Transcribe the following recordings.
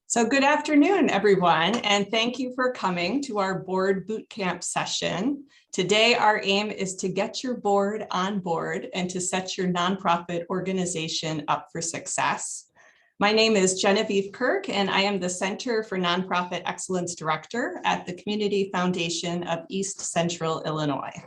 So good afternoon, everyone, and thank you for coming to our board bootcamp session. Today, our aim is to get your board on board and to set your nonprofit organization up for success. My name is Genevieve Kirk, and I am the Center for Nonprofit Excellence Director at the Community Foundation of East Central Illinois.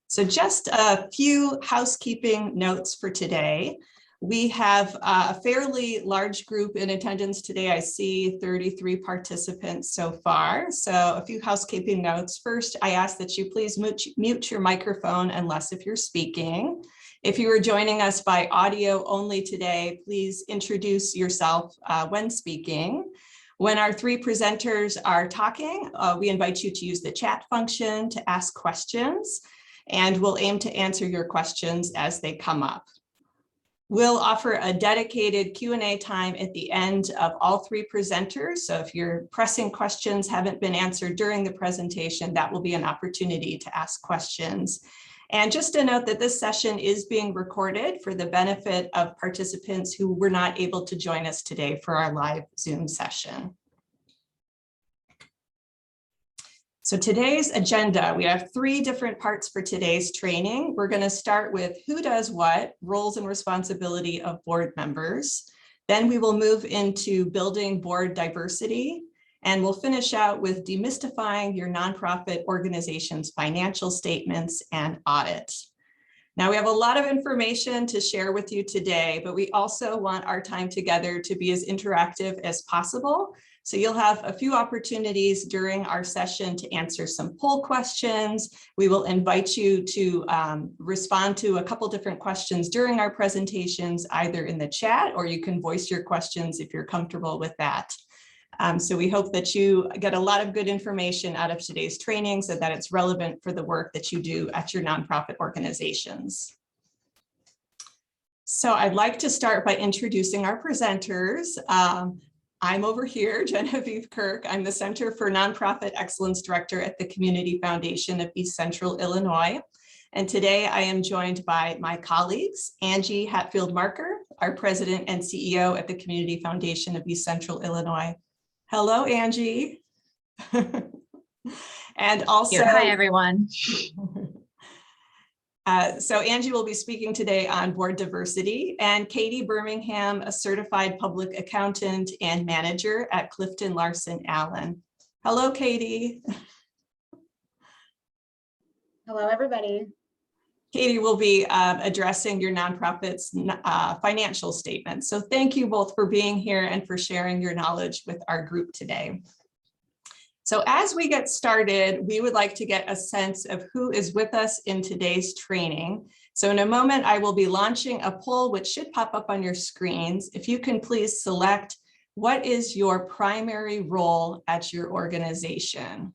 So just a few housekeeping notes for today. We have a fairly large group in attendance today. I see 33 participants so far. So a few housekeeping notes. First, I ask that you please mute your microphone unless if you're speaking. If you are joining us by audio only today, please introduce yourself when speaking. When our three presenters are talking, we invite you to use the chat function to ask questions, and we'll aim to answer your questions as they come up. We'll offer a dedicated Q&A time at the end of all three presenters. So if your pressing questions haven't been answered during the presentation, that will be an opportunity to ask questions. And just to note that this session is being recorded for the benefit of participants who were not able to join us today for our live Zoom session. So today's agenda, we have three different parts for today's training. We're going to start with who does what, roles and responsibility of board members. Then we will move into building board diversity, and we'll finish out with demystifying your nonprofit organization's financial statements and audits. Now we have a lot of information to share with you today, but we also want our time together to be as interactive as possible. So you'll have a few opportunities during our session to answer some poll questions. We will invite you to respond to a couple different questions during our presentations, either in the chat, or you can voice your questions if you're comfortable with that. So we hope that you get a lot of good information out of today's training so that it's relevant for the work that you do at your nonprofit organizations. So I'd like to start by introducing our presenters. I'm over here, Genevieve Kirk. I'm the Center for Nonprofit Excellence Director at the Community Foundation of East Central Illinois. And today I am joined by my colleagues, Angie Hatfield-Marker, our President and CEO at the Community Foundation of East Central Illinois. Hello, Angie. And also, hi, everyone. So Angie will be speaking today on board diversity, and Katie Birmingham, a certified public accountant and manager at Clifton Larson Allen. Hello, Katie. Hello, everybody. Katie will be addressing your nonprofit's financial statements. So thank you both for being here and for sharing your knowledge with our group today. So as we get started, we would like to get a sense of who is with us in today's training. So in a moment, I will be launching a poll which should pop up on your screens. If you can please select what is your primary role at your organization.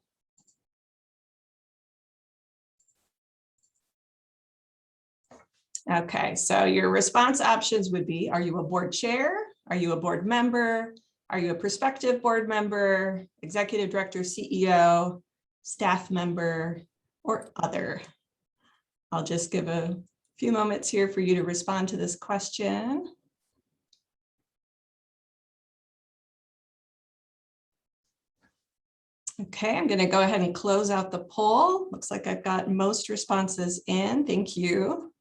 Okay, so your response options would be, are you a board chair? Are you a board member? Are you a prospective board member, executive director, CEO, staff member, or other? I'll just give a few moments here for you to respond to this question. Okay, I'm going to go ahead and close out the poll. Looks like I've got most responses in. Thank you.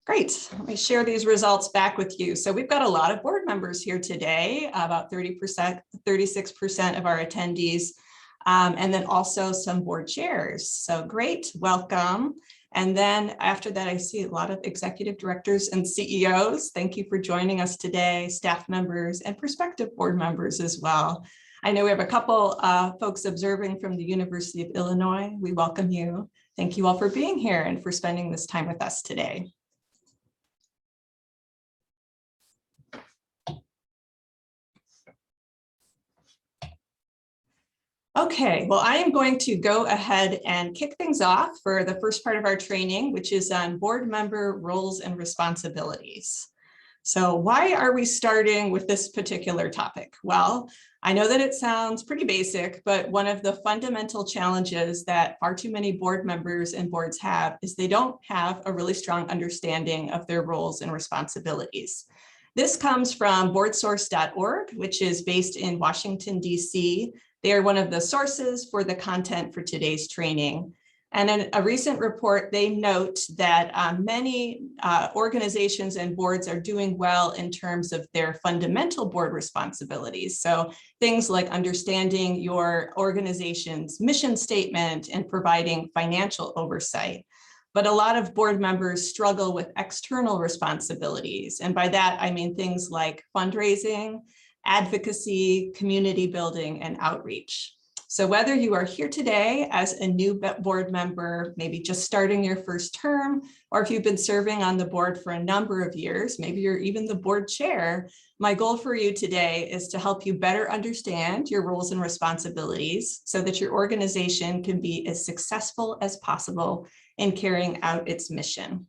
Great, let me share these results back with you. So we've got a lot of board members here today, about 30%, 36% of our attendees, and then also some board chairs. So great, welcome. And then after that, I see a lot of executive directors and CEOs. Thank you for joining us today, staff members and prospective board members as well. I know we have a couple folks observing from the University of Illinois. We welcome you. Thank you all for being here and for spending this time with us today. Okay, well, I am going to go ahead and kick things off for the first part of our training, which is on board member roles and responsibilities. So why are we starting with this particular topic? Well, I know that it sounds pretty basic, but one of the fundamental challenges that far too many board members and boards have is they don't have a really strong understanding of their roles and responsibilities. This comes from boardsource.org, which is based in Washington, D.C. They are one of the sources for the content for today's training. And in a recent report, they note that many organizations and boards are doing well in terms of their fundamental board responsibilities. So things like understanding your organization's mission statement and providing financial oversight. But a lot of board members struggle with external responsibilities. And by that, I mean things like fundraising, advocacy, community building, and outreach. So whether you are here today as a new board member, maybe just starting your first term, or if you've been serving on the board for a number of years, maybe you're even the board chair, my goal for you today is to help you better understand your roles and responsibilities so that your organization can be as successful as possible in carrying out its mission.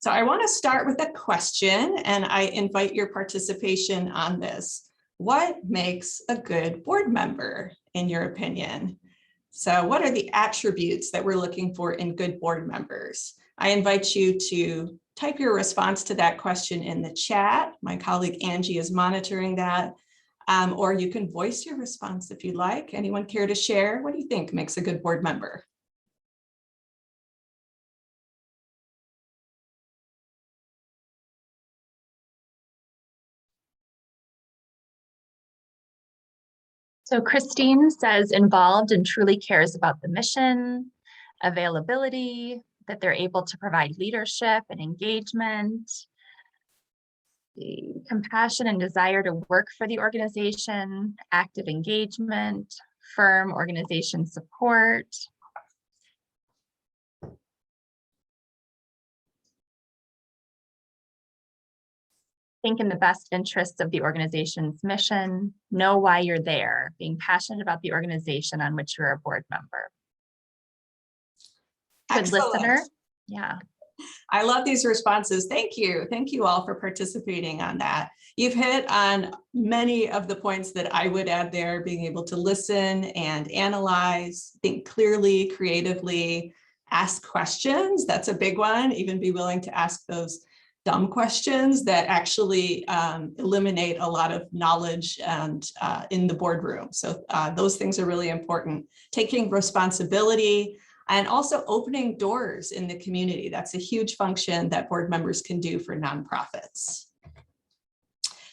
So I want to start with a question, and I invite your participation on this. What makes a good board member, in your opinion? So what are the attributes that we're looking for in good board members? I invite you to type your response to that question in the chat. My colleague Angie is monitoring that. Or you can voice your response if you'd like. Anyone care to share? What do you think makes a good board member? So Christine says involved and truly cares about the mission, availability, that they're able to provide leadership and engagement, the compassion and desire to work for the organization, active engagement, firm organization support. Think in the best interests of the organization's mission, know why you're there, being passionate about the organization on which you're a board member. Good Excellent. listener. Yeah. I love these responses. Thank you. Thank you all for participating on that. You've hit on many of the points that I would add there, being able to listen and analyze, think clearly, creatively, ask questions. That's a big one. Even be willing to ask those dumb questions that actually eliminate a lot of knowledge and in the boardroom. So those things are really important. Taking responsibility and also opening doors in the community. That's a huge function that board members can do for nonprofits.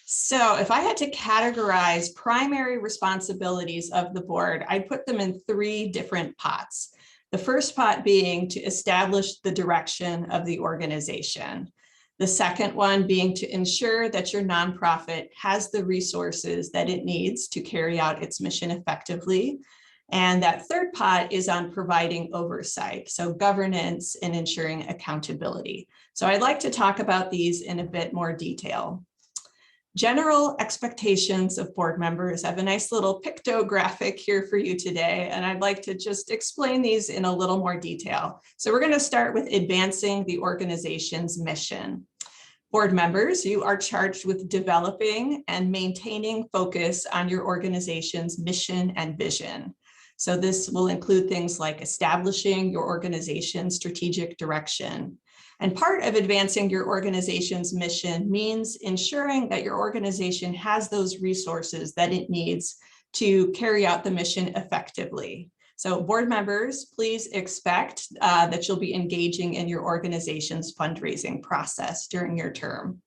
So if I had to categorize primary responsibilities of the board, I'd put them in 3 different pots. The first pot being to establish the direction of the organization. The second one being to ensure that your nonprofit has the resources that it needs to carry out its mission effectively. And that third pot is on providing oversight, so governance and ensuring accountability. So I'd like to talk about these in a bit more detail. General expectations of board members. I have a nice little pictographic here for you today, and I'd like to just explain these in a little more detail. So we're going to start with advancing the organization's mission. Board members, you are charged with developing and maintaining focus on your organization's mission and vision. So this will include things like establishing your organization's strategic direction. And part of advancing your organization's mission means ensuring that your organization has those resources that it needs to carry out the mission effectively. So board members, please expect that you'll be engaging in your organization's fundraising process during your term.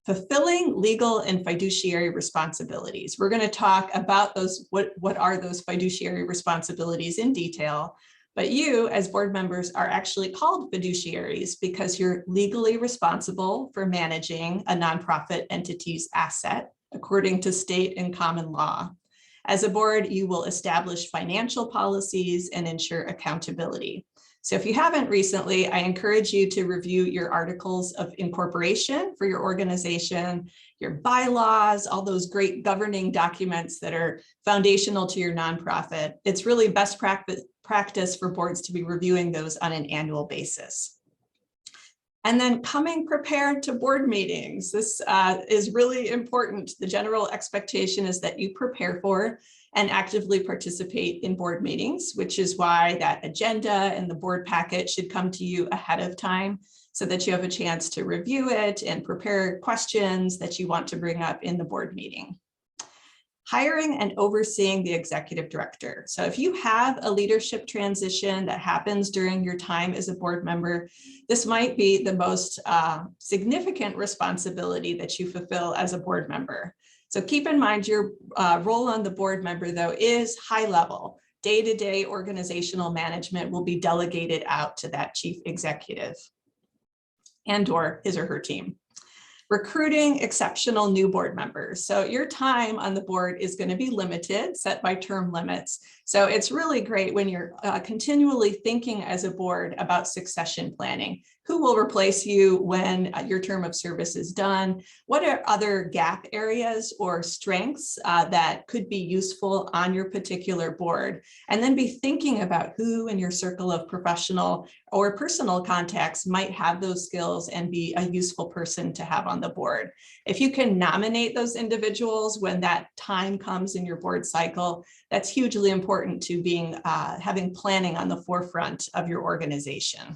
Fulfilling legal and fiduciary responsibilities. We're going to talk about those, what are those fiduciary responsibilities in detail, but you as board members are actually called fiduciaries because you're legally responsible for managing a nonprofit entity's asset according to state and common law. As a board, you will establish financial policies and ensure accountability. So if you haven't recently, I encourage you to review your articles of incorporation for your organization, your bylaws, all those great governing documents that are foundational to your nonprofit. It's really best practice for boards to be reviewing those on an annual basis. And then coming prepared to board meetings. This is really important. The general expectation is that you prepare for and actively participate in board meetings, which is why that agenda and the board packet should come to you ahead of time so that you have a chance to review it and prepare questions that you want to bring up in the board meeting. Hiring and overseeing the executive director. So if you have a leadership transition that happens during your time as a board member, this might be the most significant responsibility that you fulfill as a board member. So keep in mind your role on the board member, though, is high level. Day-to-day organizational management will be delegated out to that chief executive and/or his or her team. Recruiting exceptional new board members. So your time on the board is going to be limited, set by term limits. So it's really great when you're continually thinking as a board about succession planning. Who will replace you when your term of service is done? What are other gap areas or strengths that could be useful on your particular board? And then be thinking about who in your circle of professional or personal contacts might have those skills and be a useful person to have on the board. If you can nominate those individuals when that time comes in your board cycle, that's hugely important to having planning on the forefront of your organization.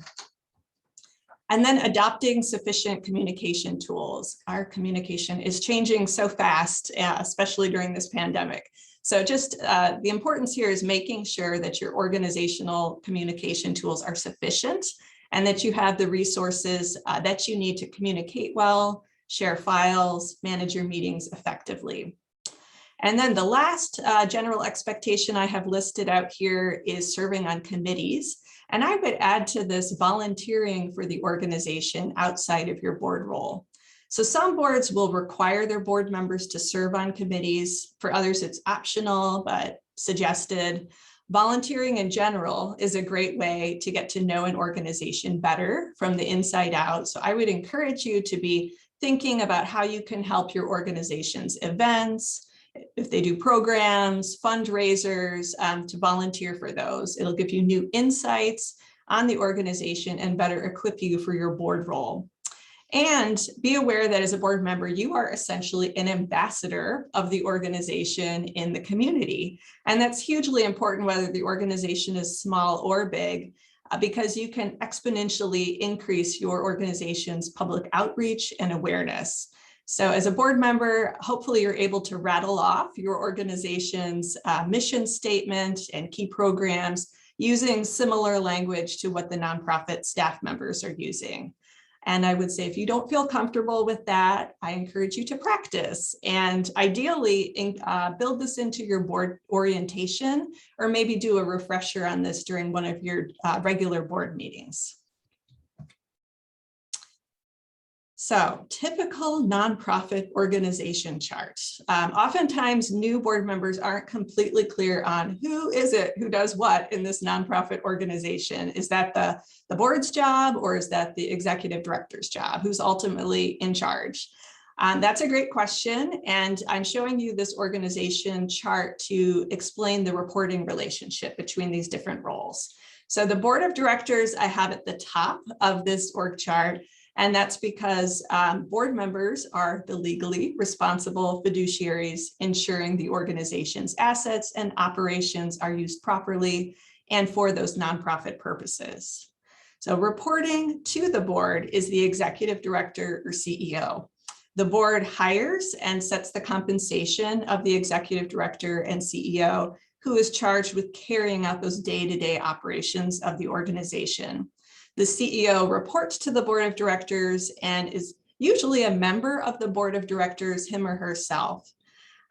And then adopting sufficient communication tools. Our communication is changing so fast, especially during this pandemic. So just the importance here is making sure that your organizational communication tools are sufficient and that you have the resources that you need to communicate well, share files, manage your meetings effectively. And then the last general expectation I have listed out here is serving on committees. And I would add to this volunteering for the organization outside of your board role. So some boards will require their board members to serve on committees. For others, it's optional, but suggested. Volunteering in general is a great way to get to know an organization better from the inside out. So I would encourage you to be thinking about how you can help your organization's events, if they do programs, fundraisers, to volunteer for those. It'll give you new insights on the organization and better equip you for your board role. And be aware that as a board member, you are essentially an ambassador of the organization in the community. And that's hugely important whether the organization is small or big, because you can exponentially increase your organization's public outreach and awareness. So as a board member, hopefully you're able to rattle off your organization's mission statement and key programs using similar language to what the nonprofit staff members are using. And I would say if you don't feel comfortable with that, I encourage you to practice and ideally build this into your board orientation or maybe do a refresher on this during one of your regular board meetings. So typical nonprofit organization chart. Oftentimes new board members aren't completely clear on who is it who does what in this nonprofit organization. Is that the board's job or is that the executive director's job? Who's ultimately in charge? That's a great question. And I'm showing you this organization chart to explain the reporting relationship between these different roles. So the board of directors I have at the top of this org chart. And that's because board members are the legally responsible fiduciaries ensuring the organization's assets and operations are used properly and for those nonprofit purposes. So reporting to the board is the executive director or CEO. The board hires and sets the compensation of the executive director and CEO who is charged with carrying out those day-to-day operations of the organization. The CEO reports to the board of directors and is usually a member of the board of directors, him or herself.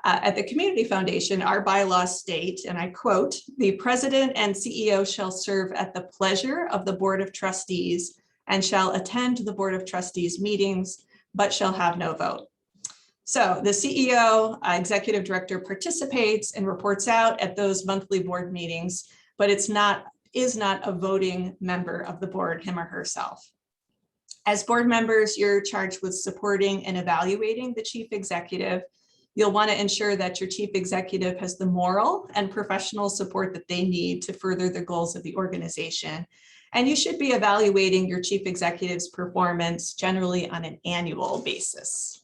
At the Community Foundation, our bylaws state, and I quote, "The president and CEO shall serve at the pleasure of the board of trustees and shall attend the board of trustees meetings, but shall have no vote." So the CEO, executive director, participates and reports out at those monthly board meetings, but is not a voting member of the board, him or herself. As board members, you're charged with supporting and evaluating the chief executive. You'll want to ensure that your chief executive has the moral and professional support that they need to further the goals of the organization. And you should be evaluating your chief executive's performance generally on an annual basis.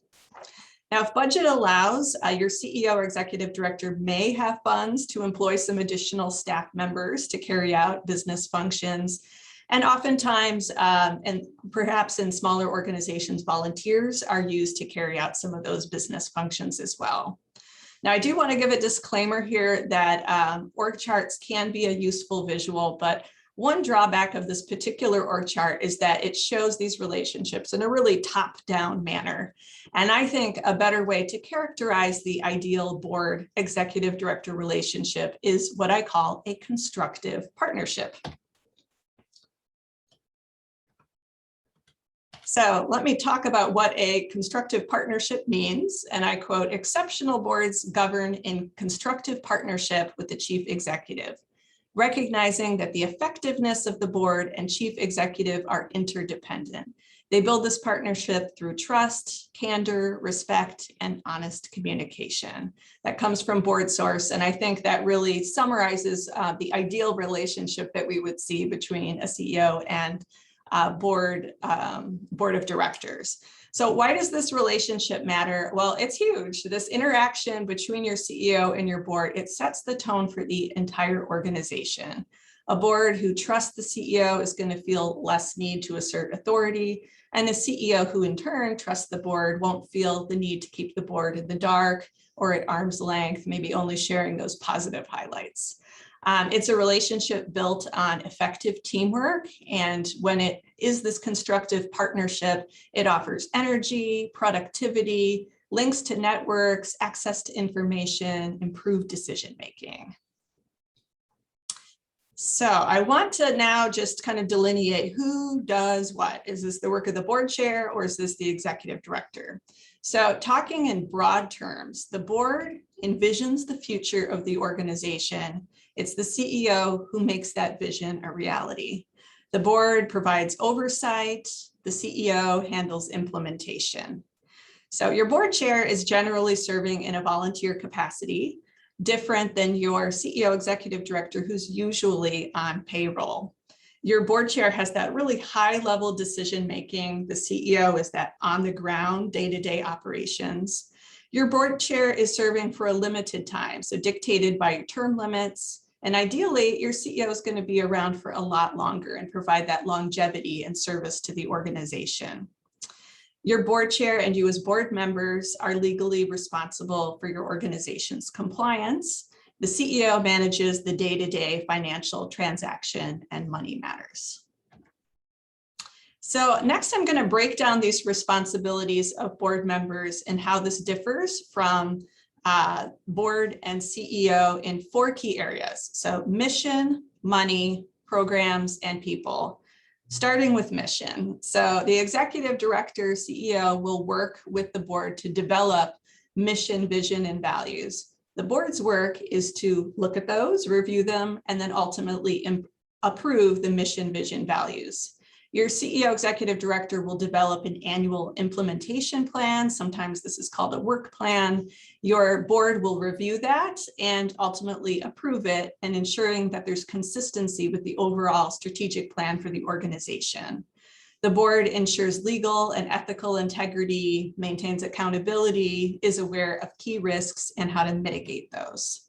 Now, if budget allows, your CEO or executive director may have funds to employ some additional staff members to carry out business functions. And oftentimes, and perhaps in smaller organizations, volunteers are used to carry out some of those business functions as well. Now, I do want to give a disclaimer here that org charts can be a useful visual, but one drawback of this particular org chart is that it shows these relationships in a really top-down manner. And I think a better way to characterize the ideal board executive director relationship is what I call a constructive partnership. So let me talk about what a constructive partnership means. And I quote, "Exceptional boards govern in constructive partnership with the chief executive, recognizing that the effectiveness of the board and chief executive are interdependent. They build this partnership through trust, candor, respect, and honest communication." That comes from Board Source, and I think that really summarizes the ideal relationship that we would see between a CEO and board of directors. So why does this relationship matter? Well, it's huge. This interaction between your CEO and your board, it sets the tone for the entire organization. A board who trusts the CEO is going to feel less need to assert authority, and a CEO who in turn trusts the board won't feel the need to keep the board in the dark or at arm's length, maybe only sharing those positive highlights. It's a relationship built on effective teamwork, and when it is this constructive partnership, it offers energy, productivity, links to networks, access to information, improved decision-making. So I want to now just kind of delineate who does what. Is this the work of the board chair, or is this the executive director? So talking in broad terms, the board envisions the future of the organization. It's the CEO who makes that vision a reality. The board provides oversight. The CEO handles implementation. So your board chair is generally serving in a volunteer capacity, different than your CEO executive director, who's usually on payroll. Your board chair has that really high level decision making. The CEO is that on the ground day-to-day operations. Your board chair is serving for a limited time, so dictated by your term limits. And ideally, your CEO is going to be around for a lot longer and provide that longevity and service to the organization. Your board chair and you as board members are legally responsible for your organization's compliance. The CEO manages the day-to-day financial transaction and money matters. So next, I'm going to break down these responsibilities of board members and how this differs from board and CEO in 4 key areas. So mission, money, programs, and people. Starting with mission. So the executive director, CEO, will work with the board to develop mission, vision, and values. The board's work is to look at those, review them, and then ultimately approve the mission, vision, values. Your CEO executive director will develop an annual implementation plan. Sometimes this is called a work plan. Your board will review that and ultimately approve it, and ensuring that there's consistency with the overall strategic plan for the organization. The board ensures legal and ethical integrity, maintains accountability, is aware of key risks and how to mitigate those.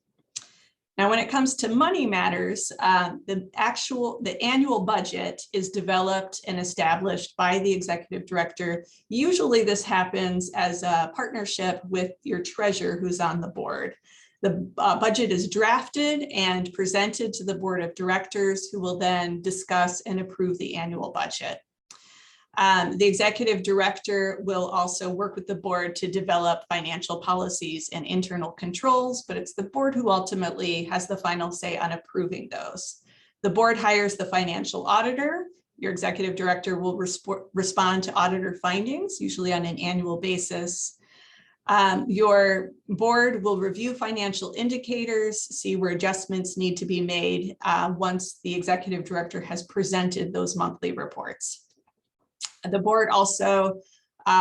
Now, when it comes to money matters, the annual budget is developed and established by the executive director. Usually this happens as a partnership with your treasurer who's on the board. The budget is drafted and presented to the board of directors, who will then discuss and approve the annual budget. The executive director will also work with the board to develop financial policies and internal controls, but it's the board who ultimately has the final say on approving those. The board hires the financial auditor. Your executive director will respond to auditor findings, usually on an annual basis. Your board will review financial indicators, see where adjustments need to be made once the executive director has presented those monthly reports. The board also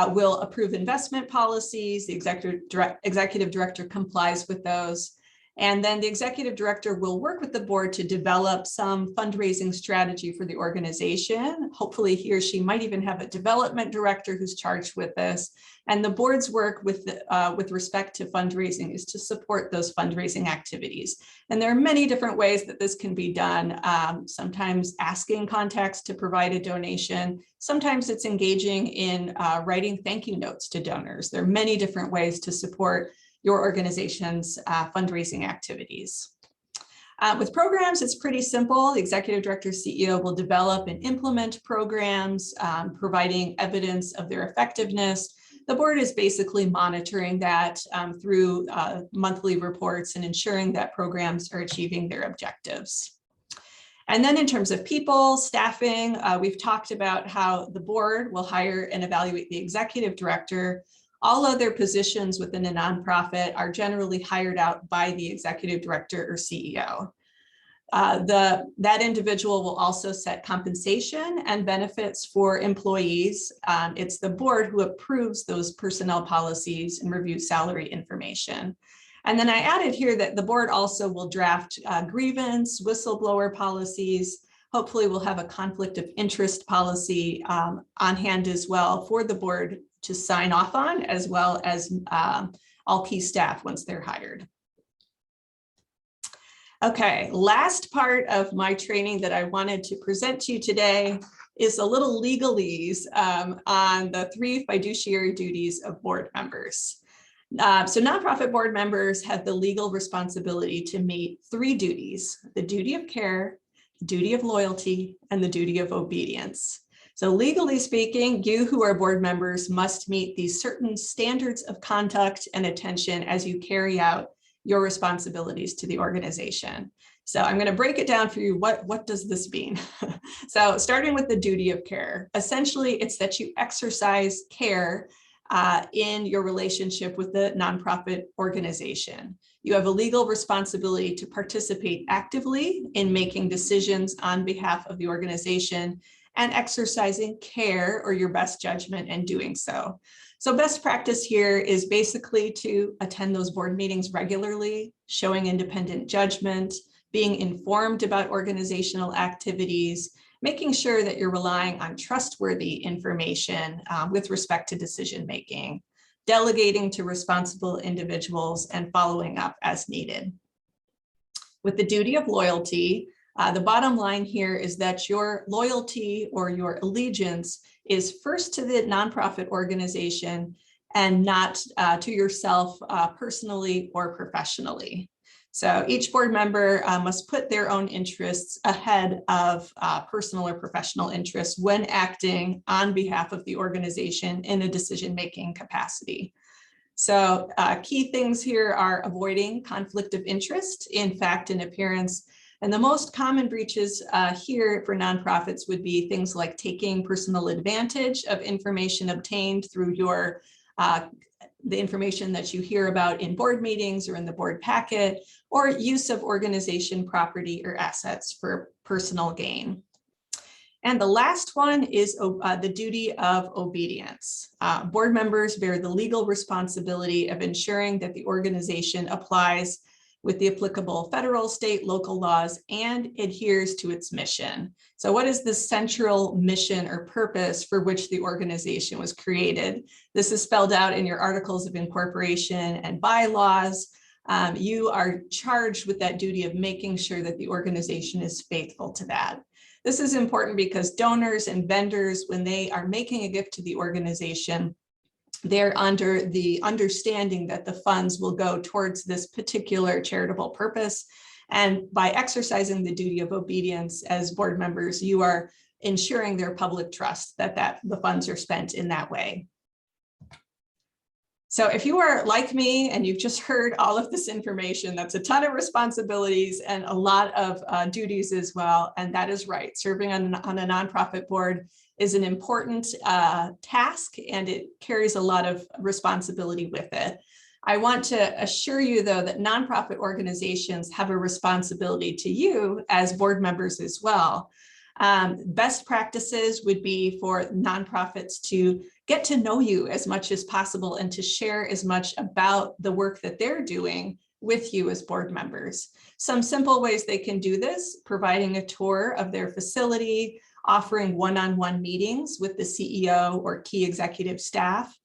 will approve investment policies. The executive director complies with those. And then the executive director will work with the board to develop some fundraising strategy for the organization. Hopefully he or she might even have a development director who's charged with this. And the board's work with respect to fundraising is to support those fundraising activities. And there are many different ways that this can be done. Sometimes asking contacts to provide a donation. Sometimes it's engaging in writing thank you notes to donors. There are many different ways to support your organization's fundraising activities. With programs, it's pretty simple. The executive director, CEO will develop and implement programs, providing evidence of their effectiveness. The board is basically monitoring that through monthly reports and ensuring that programs are achieving their objectives. And then in terms of people, staffing, we've talked about how the board will hire and evaluate the executive director. All other positions within a nonprofit are generally hired out by the executive director or CEO. That individual will also set compensation and benefits for employees. It's the board who approves those personnel policies and reviews salary information. And then I added here that the board also will draft grievance, whistleblower policies. Hopefully we'll have a conflict of interest policy on hand as well for the board to sign off on, as well as all key staff once they're hired. Okay, last part of my training that I wanted to present to you today is a little legalese on the 3 fiduciary duties of board members. So nonprofit board members have the legal responsibility to meet 3 duties: the duty of care, the duty of loyalty, and the duty of obedience. So legally speaking, you who are board members must meet these certain standards of conduct and attention as you carry out your responsibilities to the organization. So I'm going to break it down for you. What does this mean? So starting with the duty of care, essentially it's that you exercise care in your relationship with the nonprofit organization. You have a legal responsibility to participate actively in making decisions on behalf of the organization and exercising care or your best judgment in doing so. So best practice here is basically to attend those board meetings regularly, showing independent judgment, being informed about organizational activities, making sure that you're relying on trustworthy information with respect to decision making, delegating to responsible individuals, and following up as needed. With the duty of loyalty, the bottom line here is that your loyalty or your allegiance is first to the nonprofit organization and not to yourself personally or professionally. So each board member must put their own interests ahead of personal or professional interests when acting on behalf of the organization in a decision-making capacity. So key things here are avoiding conflict of interest in fact and appearance. And the most common breaches here for nonprofits would be things like taking personal advantage of information obtained through your the information that you hear about in board meetings or in the board packet, or use of organization property or assets for personal gain. And the last one is the duty of obedience. Board members bear the legal responsibility of ensuring that the organization applies with the applicable federal, state, local laws and adheres to its mission. So what is the central mission or purpose for which the organization was created? This is spelled out in your articles of incorporation and bylaws. You are charged with that duty of making sure that the organization is faithful to that. This is important because donors and vendors, when they are making a gift to the organization, they're under the understanding that the funds will go towards this particular charitable purpose. And by exercising the duty of obedience as board members, you are ensuring their public trust that the funds are spent in that way. So if you are like me and you've just heard all of this information, that's a ton of responsibilities and a lot of duties as well. And that is right. Serving on a nonprofit board is an important task, and it carries a lot of responsibility with it. I want to assure you, though, that nonprofit organizations have a responsibility to you as board members as well. Best practices would be for nonprofits to get to know you as much as possible and to share as much about the work that they're doing with you as board members. Some simple ways they can do this: providing a tour of their facility, offering one-on-one meetings with the CEO or key executive staff,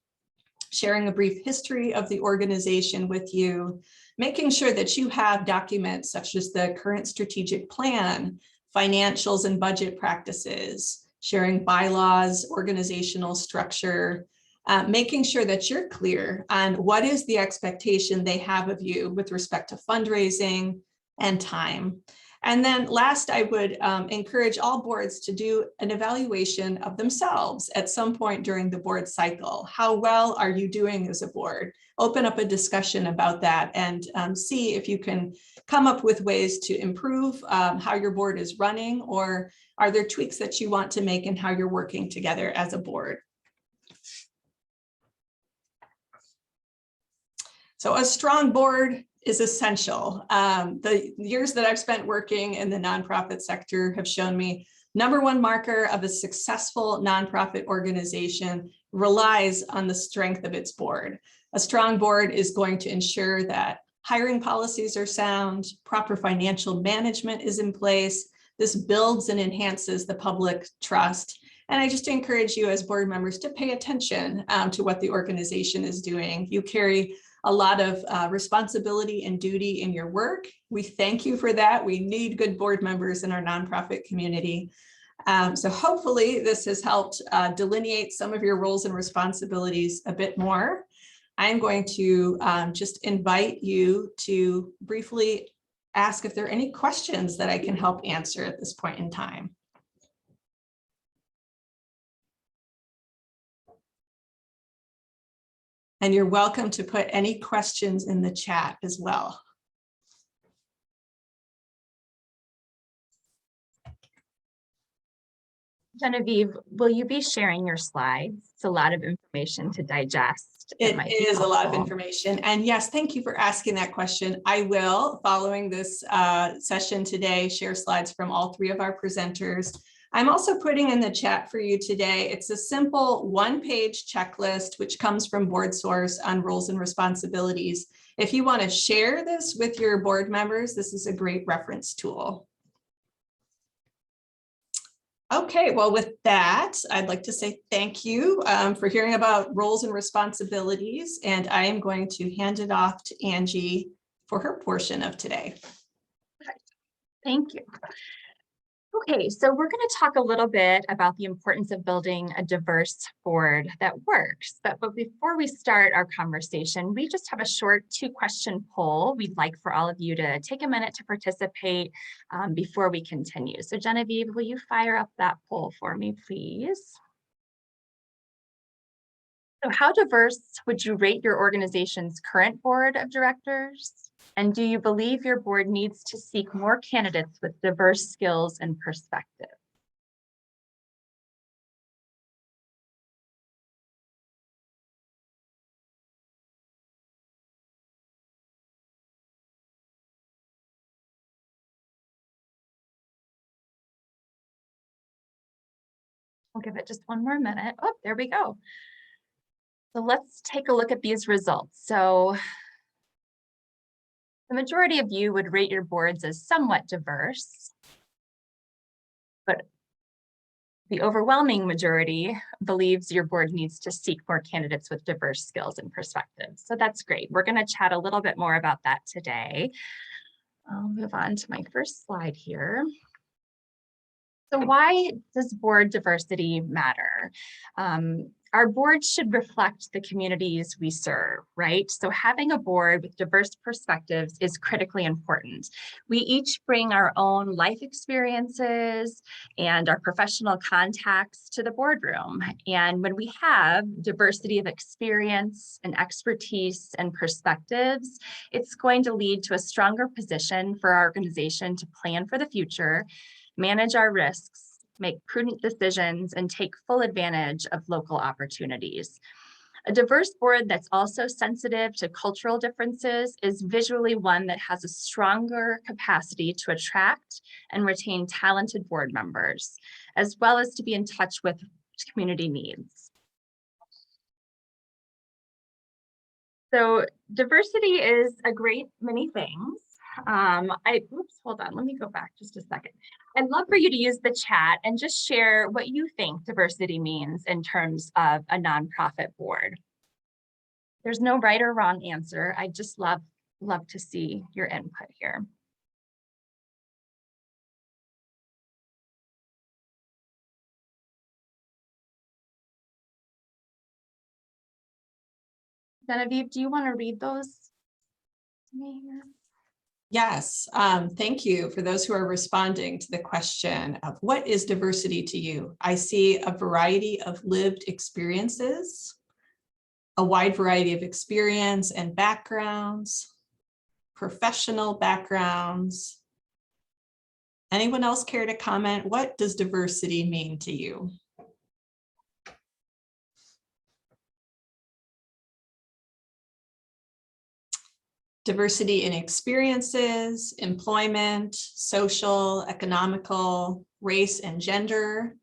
sharing a brief history of the organization with you, making sure that you have documents such as the current strategic plan, financials and budget practices, sharing bylaws, organizational structure, making sure that you're clear on what is the expectation they have of you with respect to fundraising and time. And then last, I would encourage all boards to do an evaluation of themselves at some point during the board cycle. How well are you doing as a board? Open up a discussion about that and see if you can come up with ways to improve how your board is running, or are there tweaks that you want to make in how you're working together as a board? So a strong board is essential. The years that I've spent working in the nonprofit sector have shown me #1 marker of a successful nonprofit organization relies on the strength of its board. A strong board is going to ensure that hiring policies are sound, proper financial management is in place. This builds and enhances the public trust. And I just encourage you as board members to pay attention to what the organization is doing. You carry a lot of responsibility and duty in your work. We thank you for that. We need good board members in our nonprofit community. So hopefully this has helped delineate some of your roles and responsibilities a bit more. I'm going to just invite you to briefly ask if there are any questions that I can help answer at this point in time. And you're welcome to put any questions in the chat as well. Genevieve, will you be sharing your slides? It's a lot of information to digest. It is a lot of information. And yes, thank you for asking that question. I will, following this session today, share slides from all 3 of our presenters. I'm also putting in the chat for you today. It's a simple 1-page checklist, which comes from BoardSource on roles and responsibilities. If you want to share this with your board members, this is a great reference tool. Okay, well, with that, I'd like to say thank you for hearing about roles and responsibilities, and I am going to hand it off to Angie for her portion of today. Thank you. Okay, so we're going to talk a little bit about the importance of building a diverse board that works. But before we start our conversation, we just have a short 2-question poll we'd like for all of you to take a minute to participate before we continue. So Genevieve, will you fire up that poll for me, please? So how diverse would you rate your organization's current board of directors? And do you believe your board needs to seek more candidates with diverse skills and perspective? I'll give it just one more minute. Oh, there we go. So let's take a look at these results. So the majority of you would rate your boards as somewhat diverse, but the overwhelming majority believes your board needs to seek more candidates with diverse skills and perspectives. So that's great. We're going to chat a little bit more about that today. I'll move on to my first slide here. So why does board diversity matter? Our board should reflect the communities we serve, right? So having a board with diverse perspectives is critically important. We each bring our own life experiences and our professional contacts to the boardroom. And when we have diversity of experience and expertise and perspectives, it's going to lead to a stronger position for our organization to plan for the future, manage our risks, make prudent decisions, and take full advantage of local opportunities. A diverse board that's also sensitive to cultural differences is visually one that has a stronger capacity to attract and retain talented board members, as well as to be in touch with community needs. So diversity is a great many things. Oops, hold on, let me go back just a second. I'd love for you to use the chat and just share what you think diversity means in terms of a nonprofit board. There's no right or wrong answer. I just love to see your input here. Genevieve, do you want to read those to me here? Yes, thank you for those who are responding to the question of what is diversity to you? I see a variety of lived experiences, a wide variety of experience and backgrounds, professional backgrounds. Anyone else care to comment? What does diversity mean to you? Diversity in experiences, employment, social, economical, race and gender,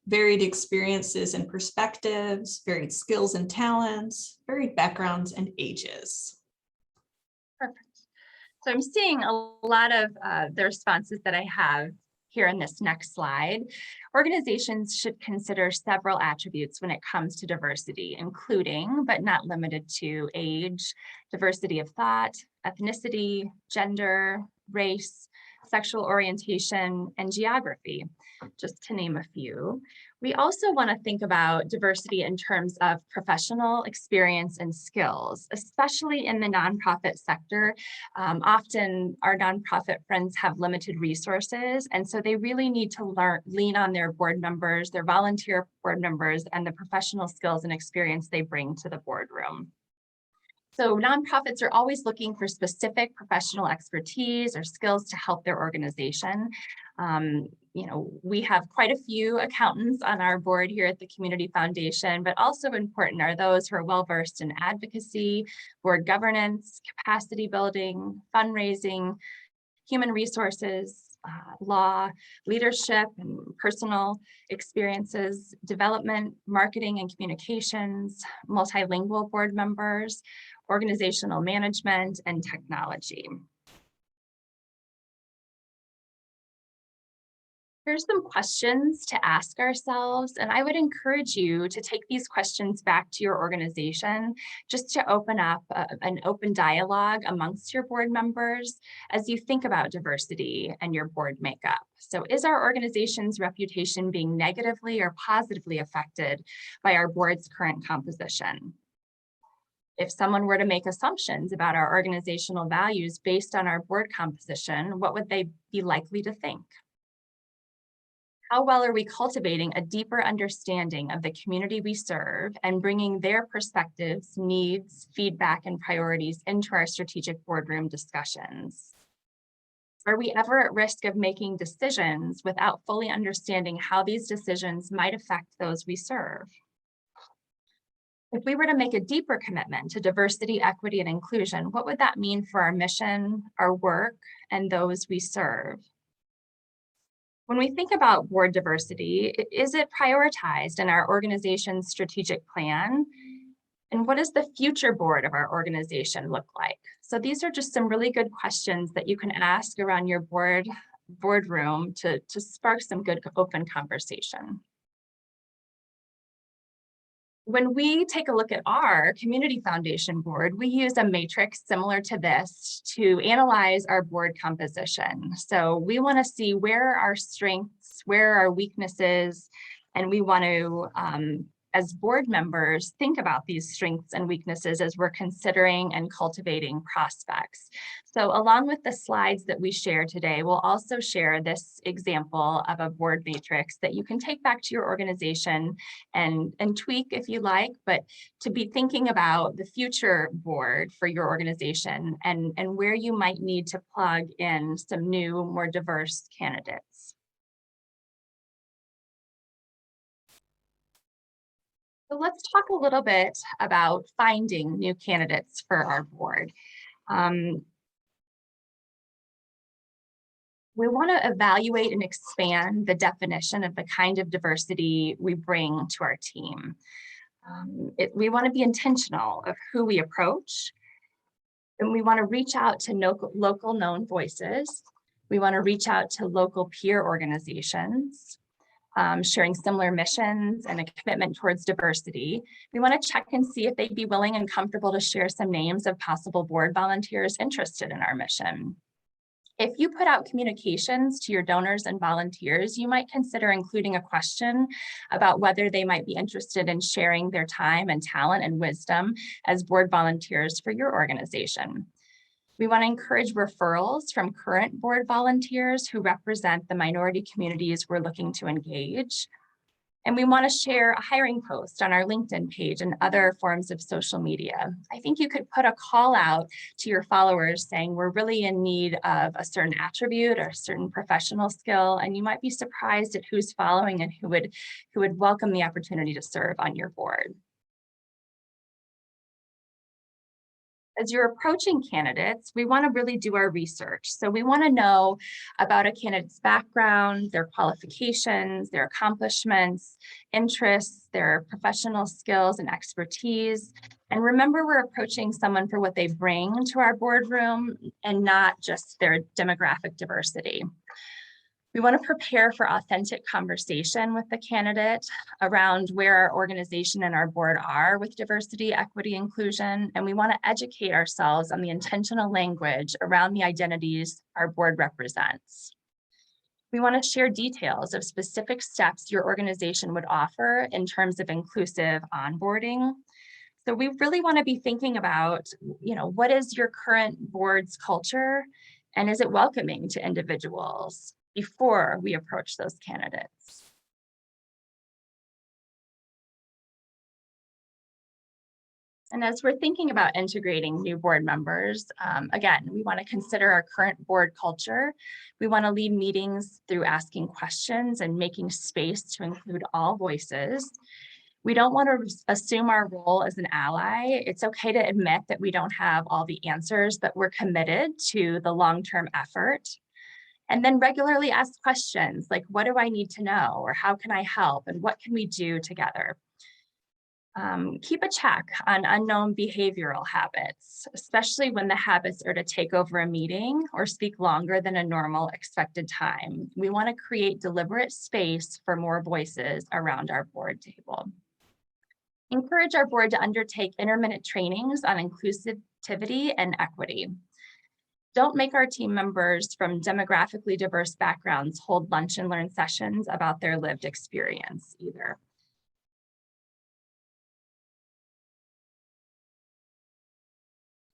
varied experiences and perspectives, varied skills and talents, varied backgrounds and ages. Perfect. So I'm seeing a lot of the responses that I have here in this next slide. Organizations should consider several attributes when it comes to diversity, including, but not limited to, age, diversity of thought, ethnicity, gender, race, sexual orientation, and geography, just to name a few. We also want to think about diversity in terms of professional experience and skills, especially in the nonprofit sector. Often our nonprofit friends have limited resources, and so they really need to lean on their board members, their volunteer board members, and the professional skills and experience they bring to the boardroom. So nonprofits are always looking for specific professional expertise or skills to help their organization. We have quite a few accountants on our board here at the Community Foundation, but also important are those who are well-versed in advocacy, board governance, capacity building, fundraising, human resources, law, leadership and personal experiences, development, marketing and communications, multilingual board members, organizational management, and technology. Here's some questions to ask ourselves, and I would encourage you to take these questions back to your organization just to open up an open dialogue amongst your board members as you think about diversity and your board makeup. So is our organization's reputation being negatively or positively affected by our board's current composition? If someone were to make assumptions about our organizational values based on our board composition, what would they be likely to think? How well are we cultivating a deeper understanding of the community we serve and bringing their perspectives, needs, feedback, and priorities into our strategic boardroom discussions? Are we ever at risk of making decisions without fully understanding how these decisions might affect those we serve? If we were to make a deeper commitment to diversity, equity, and inclusion, what would that mean for our mission, our work, and those we serve? When we think about board diversity, is it prioritized in our organization's strategic plan? And what does the future board of our organization look like? So these are just some really good questions that you can ask around your boardroom to spark some good open conversation. When we take a look at our Community Foundation board, we use a matrix similar to this to analyze our board composition. So we want to see where are our strengths, where are our weaknesses, and we want to, as board members, think about these strengths and weaknesses as we're considering and cultivating prospects. So along with the slides that we share today, we'll also share this example of a board matrix that you can take back to your organization and tweak if you like, but to be thinking about the future board for your organization and where you might need to plug in some new, more diverse candidates. So let's talk a little bit about finding new candidates for our board. We want to evaluate and expand the definition of the kind of diversity we bring to our team. We want to be intentional of who we approach, and we want to reach out to local known voices. We want to reach out to local peer organizations, sharing similar missions and a commitment towards diversity. We want to check and see if they'd be willing and comfortable to share some names of possible board volunteers interested in our mission. If you put out communications to your donors and volunteers, you might consider including a question about whether they might be interested in sharing their time and talent and wisdom as board volunteers for your organization. We want to encourage referrals from current board volunteers who represent the minority communities we're looking to engage. And we want to share a hiring post on our LinkedIn page and other forms of social media. I think you could put a call out to your followers saying we're really in need of a certain attribute or a certain professional skill, and you might be surprised at who's following and who would welcome the opportunity to serve on your board. As you're approaching candidates, we want to really do our research. So we want to know about a candidate's background, their qualifications, their accomplishments, interests, their professional skills and expertise. And remember, we're approaching someone for what they bring to our boardroom and not just their demographic diversity. We want to prepare for authentic conversation with the candidate around where our organization and our board are with diversity, equity, inclusion, and we want to educate ourselves on the intentional language around the identities our board represents. We want to share details of specific steps your organization would offer in terms of inclusive onboarding. So we really want to be thinking about, what is your current board's culture, and is it welcoming to individuals before we approach those candidates. And as we're thinking about integrating new board members, again, we want to consider our current board culture. We want to lead meetings through asking questions and making space to include all voices. We don't want to assume our role as an ally. It's okay to admit that we don't have all the answers, but we're committed to the long-term effort. And then regularly ask questions like, what do I need to know? Or how can I help? And what can we do together? Keep a check on unknown behavioral habits, especially when the habits are to take over a meeting or speak longer than a normal expected time. We want to create deliberate space for more voices around our board table. Encourage our board to undertake intermittent trainings on inclusivity and equity. Don't make our team members from demographically diverse backgrounds hold lunch and learn sessions about their lived experience either.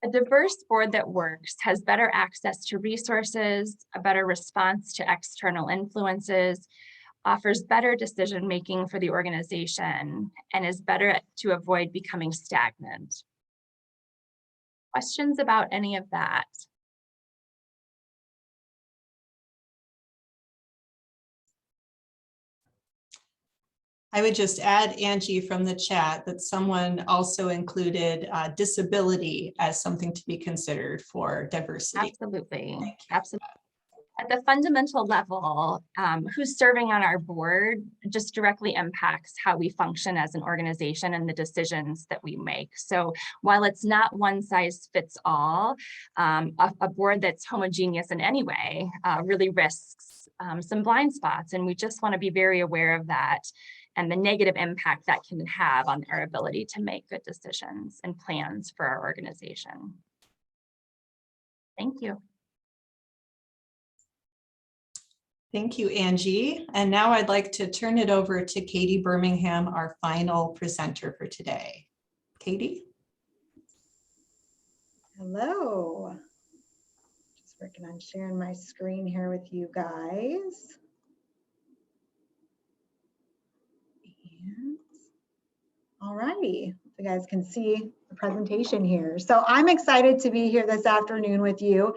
A diverse board that works has better access to resources, a better response to external influences, offers better decision-making for the organization, and is better to avoid becoming stagnant. Questions about any of that? I would just add, Angie, from the chat that someone also included disability as something to be considered for diversity. Absolutely, absolutely. At the fundamental level, who's serving on our board just directly impacts how we function as an organization and the decisions that we make. So while it's not one size fits all, a board that's homogeneous in any way really risks some blind spots. And we just want to be very aware of that and the negative impact that can have on our ability to make good decisions and plans for our organization. Thank you. Thank you, Angie. And now I'd like to turn it over to Katie Birmingham, our final presenter for today. Katie? Hello. Just working on sharing my screen here with you guys. And all righty, you guys can see the presentation here. So I'm excited to be here this afternoon with you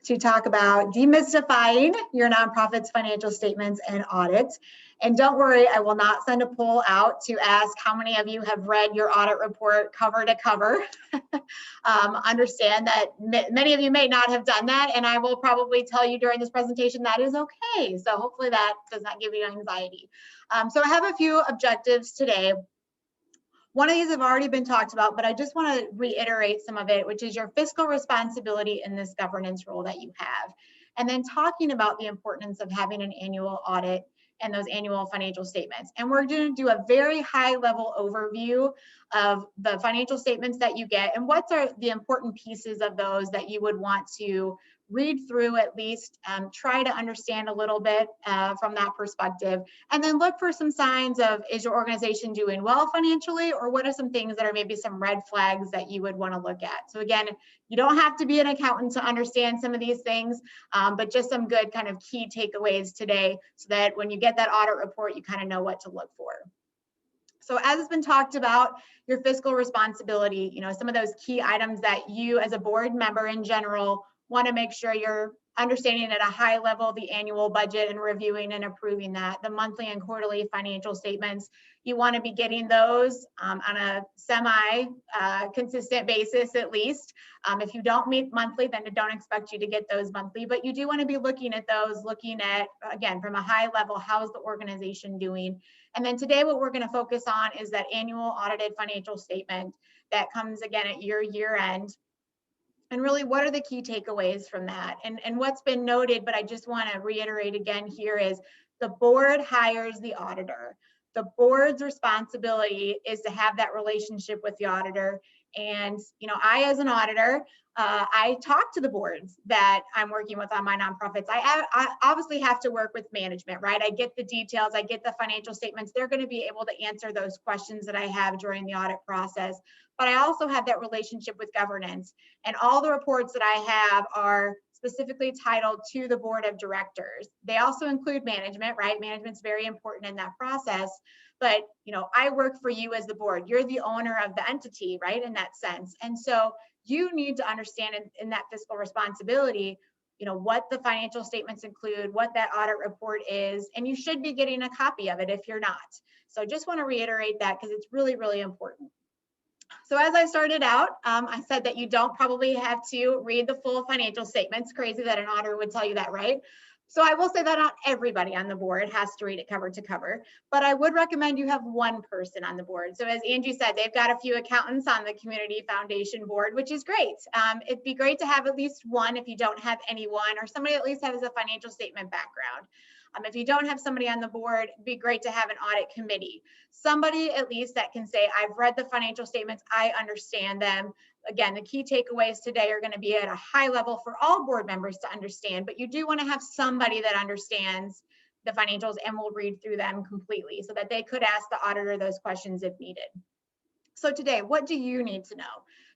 to talk about demystifying your nonprofit's financial statements and audits. And don't worry, I will not send a poll out to ask how many of you have read your audit report cover to cover. Understand that many of you may not have done that, and I will probably tell you during this presentation that is okay. So hopefully that does not give you anxiety. So I have a few objectives today. One of these have already been talked about, but I just want to reiterate some of it, which is your fiscal responsibility in this governance role that you have. And then talking about the importance of having an annual audit and those annual financial statements. And we're going to do a very high level overview of the financial statements that you get and what are the important pieces of those that you would want to read through, at least try to understand a little bit from that perspective, and then look for some signs of, is your organization doing well financially, or what are some things that are maybe some red flags that you would want to look at. So again, you don't have to be an accountant to understand some of these things, but just some good kind of key takeaways today so that when you get that audit report, you kind of know what to look for. So as has been talked about, your fiscal responsibility, some of those key items that you as a board member in general want to make sure you're understanding at a high level the annual budget and reviewing and approving that. The monthly and quarterly financial statements, you want to be getting those on a semi-consistent basis at least. If you don't meet monthly, then I don't expect you to get those monthly, but you do want to be looking at those, looking at, again, from a high level, how's the organization doing? And then today what we're going to focus on is that annual audited financial statement that comes again at your year end. And really, what are the key takeaways from that? And what's been noted, but I just want to reiterate again here, is the board hires the auditor. The board's responsibility is to have that relationship with the auditor. And, I, as an auditor, I talk to the boards that I'm working with on my nonprofits. I obviously have to work with management, right? I get the details, I get the financial statements. They're going to be able to answer those questions that I have during the audit process. But I also have that relationship with governance. And all the reports that I have are specifically titled to the board of directors. They also include management, right? Management's very important in that process. But, I work for you as the board. You're the owner of the entity, right? In that sense. And so you need to understand in that fiscal responsibility, what the financial statements include, what that audit report is, and you should be getting a copy of it if you're not. So just want to reiterate that because it's really, really important. So as I started out, I said that you don't probably have to read the full financial statements. Crazy that an auditor would tell you that, right? So I will say that not everybody on the board has to read it cover to cover, but I would recommend you have one person on the board. So as Angie said, they've got a few accountants on the Community Foundation board, which is great. It'd be great to have at least one if you don't have anyone, or somebody at least has a financial statement background. If you don't have somebody on the board, it'd be great to have an audit committee. Somebody at least that can say, I've read the financial statements, I understand them. Again, the key takeaways today are going to be at a high level for all board members to understand, but you do want to have somebody that understands the financials and will read through them completely so that they could ask the auditor those questions if needed. So today, what do you need to know?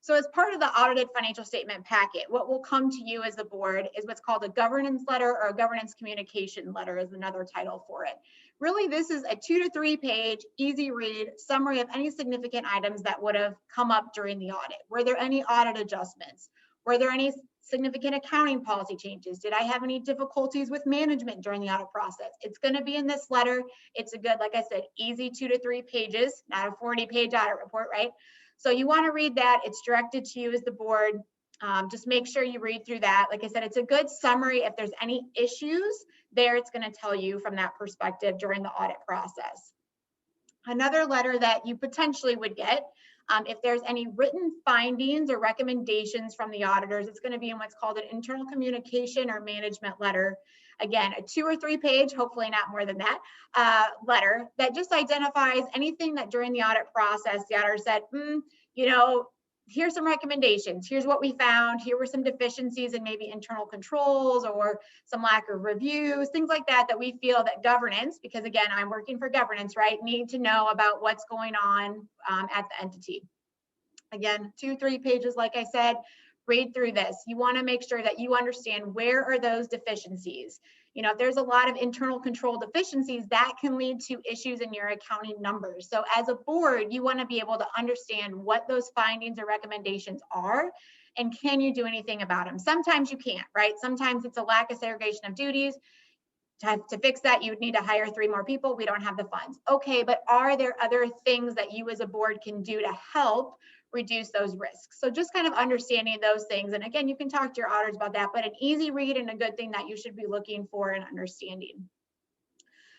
So as part of the audited financial statement packet, what will come to you as the board is what's called a governance letter, or a governance communication letter is another title for it. Really, this is a 2 to 3 page, easy read summary of any significant items that would have come up during the audit. Were there any audit adjustments? Were there any significant accounting policy changes? Did I have any difficulties with management during the audit process? It's going to be in this letter. It's a good, like I said, easy 2 to 3 pages, not a 40-page audit report, right? So you want to read that. It's directed to you as the board. Just make sure you read through that. Like I said, it's a good summary. If there's any issues there, it's going to tell you from that perspective during the audit process. Another letter that you potentially would get, if there's any written findings or recommendations from the auditors, it's going to be in what's called an internal communication or management letter. Again, a 2 or 3 page, hopefully not more than that, letter that just identifies anything that during the audit process, the auditor said, here's some recommendations. Here's what we found. Here were some deficiencies in maybe internal controls or some lack of reviews, things like that, that we feel that governance, because again, I'm working for governance, right, need to know about what's going on at the entity. Again, 2, 3 pages, like I said, read through this. You want to make sure that you understand where are those deficiencies. If there's a lot of internal control deficiencies, that can lead to issues in your accounting numbers. So as a board, you want to be able to understand what those findings or recommendations are, and can you do anything about them? Sometimes you can't, right? Sometimes it's a lack of segregation of duties. To fix that, you would need to hire 3 more people. We don't have the funds. Okay, but are there other things that you as a board can do to help reduce those risks? So just kind of understanding those things. And again, you can talk to your auditors about that, but an easy read and a good thing that you should be looking for and understanding.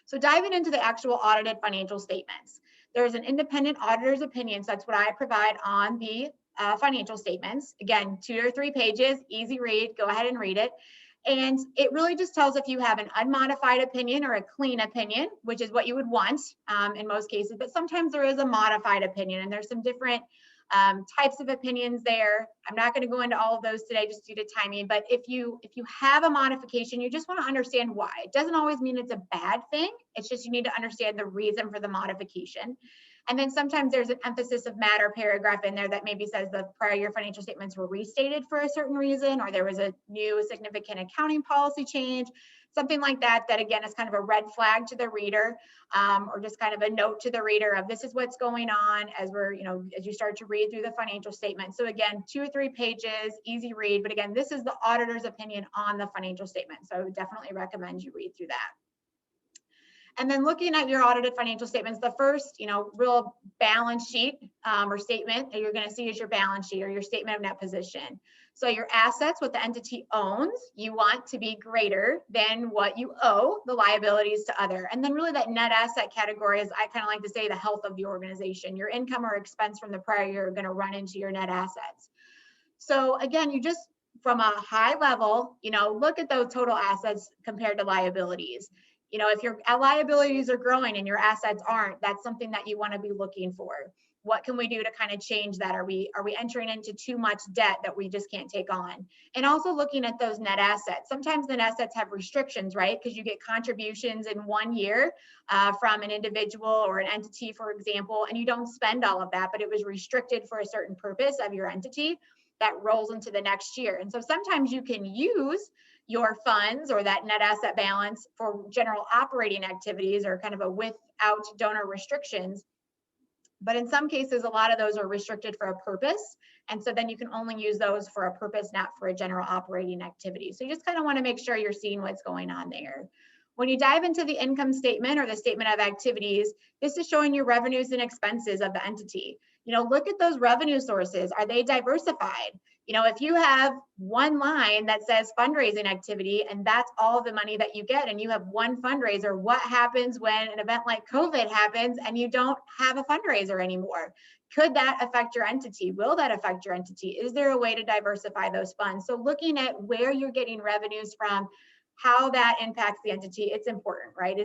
So diving into the actual audited financial statements, there's an independent auditor's opinion. So that's what I provide on the financial statements. Again, 2 or 3 pages, easy read, go ahead and read it. And it really just tells if you have an unmodified opinion or a clean opinion, which is what you would want in most cases, but sometimes there is a modified opinion, and there's some different types of opinions there. I'm not going to go into all of those today just due to timing, but if you have a modification, you just want to understand why. It doesn't always mean it's a bad thing. It's just you need to understand the reason for the modification. And then sometimes there's an emphasis of matter paragraph in there that maybe says the prior year financial statements were restated for a certain reason, or there was a new significant accounting policy change, something like that, that again is kind of a red flag to the reader, or just kind of a note to the reader of this is what's going on as we're, as you start to read through the financial statement. So again, 2 or 3 pages, easy read, but again, this is the auditor's opinion on the financial statement. So I would definitely recommend you read through that. And then looking at your audited financial statements, the first, real balance sheet or statement that you're going to see is your balance sheet or your statement of net position. So your assets, what the entity owns, you want to be greater than what you owe, the liabilities to other. And then really that net asset category is, I kind of like to say, the health of the organization. Your income or expense from the prior year are going to run into your net assets. So again, you just, from a high level, look at those total assets compared to liabilities. If your liabilities are growing and your assets aren't, that's something that you want to be looking for. What can we do to kind of change that? Are we entering into too much debt that we just can't take on? And also looking at those net assets. Sometimes the net assets have restrictions, right? Because you get contributions in one year from an individual or an entity, for example, and you don't spend all of that, but it was restricted for a certain purpose of your entity that rolls into the next year. And so sometimes you can use your funds or that net asset balance for general operating activities or kind of a without donor restrictions. But in some cases, a lot of those are restricted for a purpose. And so then you can only use those for a purpose, not for a general operating activity. So you just kind of want to make sure you're seeing what's going on there. When you dive into the income statement or the statement of activities, this is showing your revenues and expenses of the entity. Look at those revenue sources. Are they diversified? If you have one line that says fundraising activity and that's all the money that you get and you have one fundraiser, what happens when an event like COVID happens and you don't have a fundraiser anymore? Could that affect your entity? Will that affect your entity? Is there a way to diversify those funds? So looking at where you're getting revenues from, how that impacts the entity, it's important, right?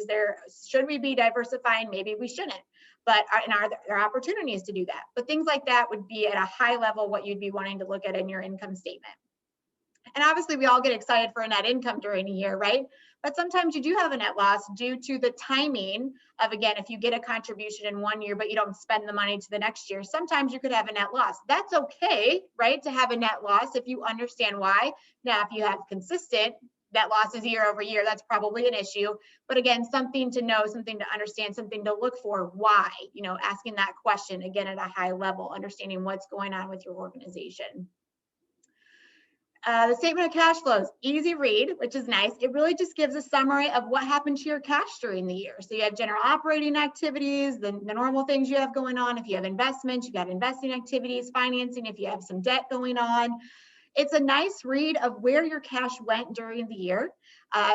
Should we be diversifying? Maybe we shouldn't. But are there opportunities to do that? But things like that would be at a high level what you'd be wanting to look at in your income statement. And obviously we all get excited for a net income during a year, right? But sometimes you do have a net loss due to the timing of, again, if you get a contribution in one year, but you don't spend the money to the next year, sometimes you could have a net loss. That's okay, right? To have a net loss if you understand why. Now, if you have consistent net losses year over year, that's probably an issue. But again, something to know, something to understand, something to look for. Why? Asking that question again at a high level, understanding what's going on with your organization. The statement of cash flows, easy read, which is nice. It really just gives a summary of what happened to your cash during the year. So you have general operating activities, the normal things you have going on. If you have investments, you've got investing activities, financing, if you have some debt going on. It's a nice read of where your cash went during the year.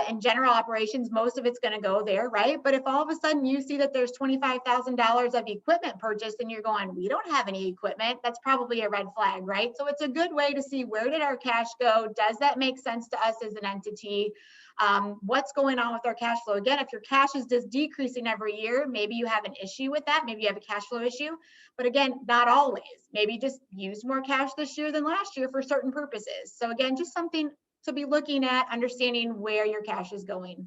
In general operations, most of it's going to go there, right? But if all of a sudden you see that there's $25,000 of equipment purchased and you're going, we don't have any equipment, that's probably a red flag, right? So it's a good way to see, where did our cash go? Does that make sense to us as an entity? What's going on with our cash flow? Again, if your cash is just decreasing every year, maybe you have an issue with that. Maybe you have a cash flow issue, but again, not always. Maybe just use more cash this year than last year for certain purposes. So again, just something to be looking at, understanding where your cash is going.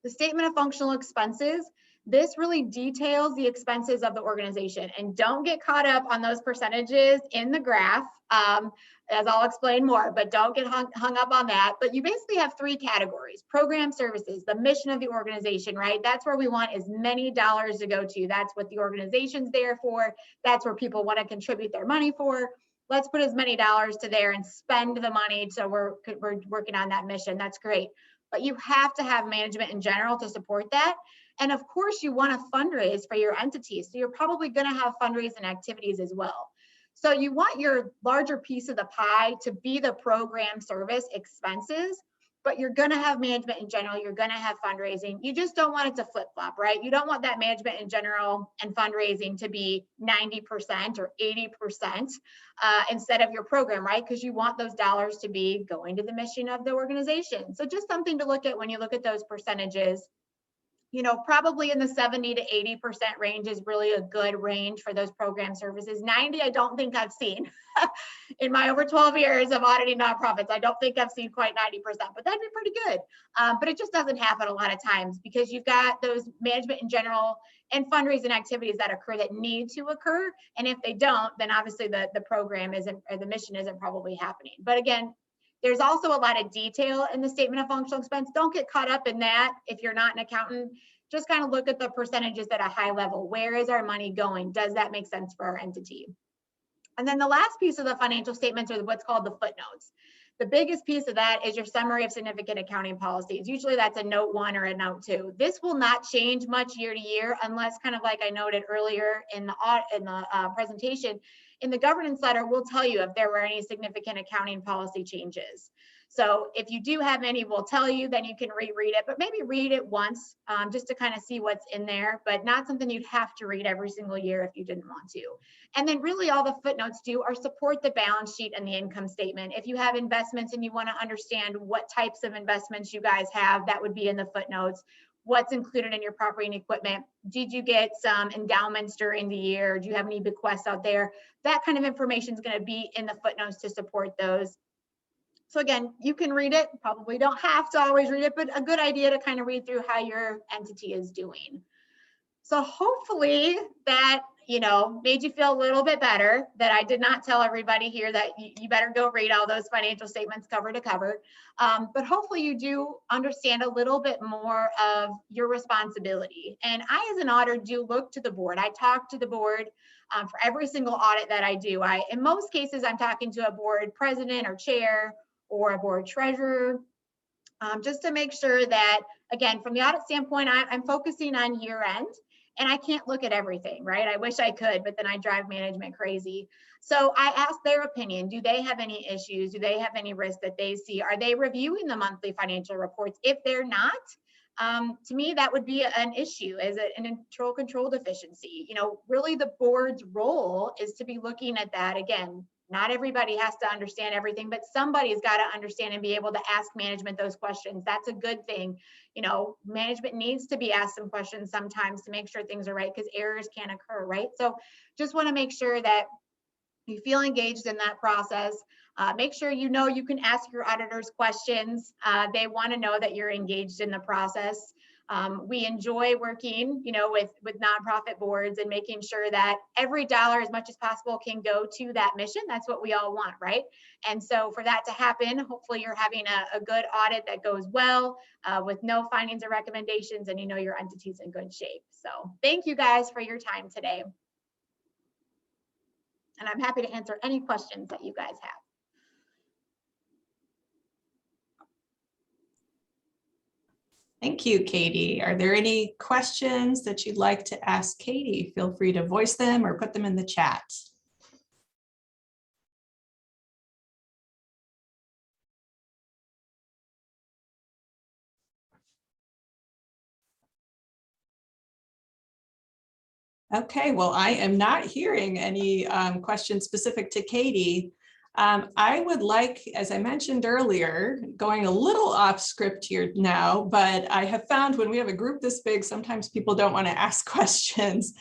The statement of functional expenses, this really details the expenses of the organization, and don't get caught up on those percentages in the graph, as I'll explain more, but don't get hung up on that. But you basically have 3 categories: program services, the mission of the organization, right? That's where we want as many dollars to go to. That's what the organization's there for. That's where people want to contribute their money for. Let's put as many dollars to there and spend the money so we're working on that mission. That's great. But you have to have management in general to support that. And of course, you want to fundraise for your entities. So you're probably going to have fundraising activities as well. So you want your larger piece of the pie to be the program service expenses. but you're going to have management in general, you're going to have fundraising. You just don't want it to flip flop, right? You don't want that management in general and fundraising to be 90% or 80% instead of your program, right? Because you want those dollars to be going to the mission of the organization. So just something to look at when you look at those percentages. You know, probably in the 70 to 80% range is really a good range for those program services. 90, I don't think I've seen in my over 12 years of auditing nonprofits. I don't think I've seen quite 90%, but that'd be pretty good. But it just doesn't happen a lot of times because you've got those management in general and fundraising activities that occur that need to occur. And if they don't, then obviously the program isn't, or the mission isn't probably happening. But again, there's also a lot of detail in the statement of functional expense. Don't get caught up in that if you're not an accountant. Just kind of look at the percentages at a high level. Where is our money going? Does that make sense for our entity? And then the last piece of the financial statements are what's called the footnotes. The biggest piece of that is your summary of significant accounting policies. Usually that's a note 1 or a note 2. This will not change much year to year unless, kind of like I noted earlier in the presentation, in the governance letter, we'll tell you if there were any significant accounting policy changes. So if you do have any, we'll tell you, then you can reread it, but maybe read it once just to kind of see what's in there, but not something you'd have to read every single year if you didn't want to. And then really all the footnotes do are support the balance sheet and the income statement. If you have investments and you want to understand what types of investments you guys have, that would be in the footnotes. What's included in your property and equipment? Did you get some endowments during the year? Do you have any bequests out there? That kind of information is going to be in the footnotes to support those. So again, you can read it, probably don't have to always read it, but a good idea to kind of read through how your entity is doing. So hopefully that, you know, made you feel a little bit better that I did not tell everybody here that you better go read all those financial statements cover to cover. But hopefully you do understand a little bit more of your responsibility. And I, as an auditor, do look to the board. I talk to the board for every single audit that I do. In most cases, I'm talking to a board president or chair or a board treasurer, just to make sure that, again, from the audit standpoint, I'm focusing on year end. And I can't look at everything, right? I wish I could, but then I drive management crazy. So I ask their opinion. Do they have any issues? Do they have any risks that they see? Are they reviewing the monthly financial reports? If they're not, to me, that would be an issue. Is it an internal control deficiency? You know, really the board's role is to be looking at that. Again, not everybody has to understand everything, but somebody's got to understand and be able to ask management those questions. That's a good thing. You know, management needs to be asked some questions sometimes to make sure things are right, because errors can occur, right? So just want to make sure that you feel engaged in that process. Make sure you know you can ask your auditors questions. They want to know that you're engaged in the process. We enjoy working, you know, with nonprofit boards and making sure that every dollar as much as possible can go to that mission. That's what we all want, right? And so for that to happen, hopefully you're having a good audit that goes well with no findings or recommendations, and you know your entity's in good shape. So thank you guys for your time today. And I'm happy to answer any questions that you guys have. Thank you, Katie. Are there any questions that you'd like to ask Katie? Feel free to voice them or put them in the chat. Okay, well, I am not hearing any questions specific to Katie. I would like, as I mentioned earlier, going a little off script here now, but I have found when we have a group this big, sometimes people don't want to ask questions.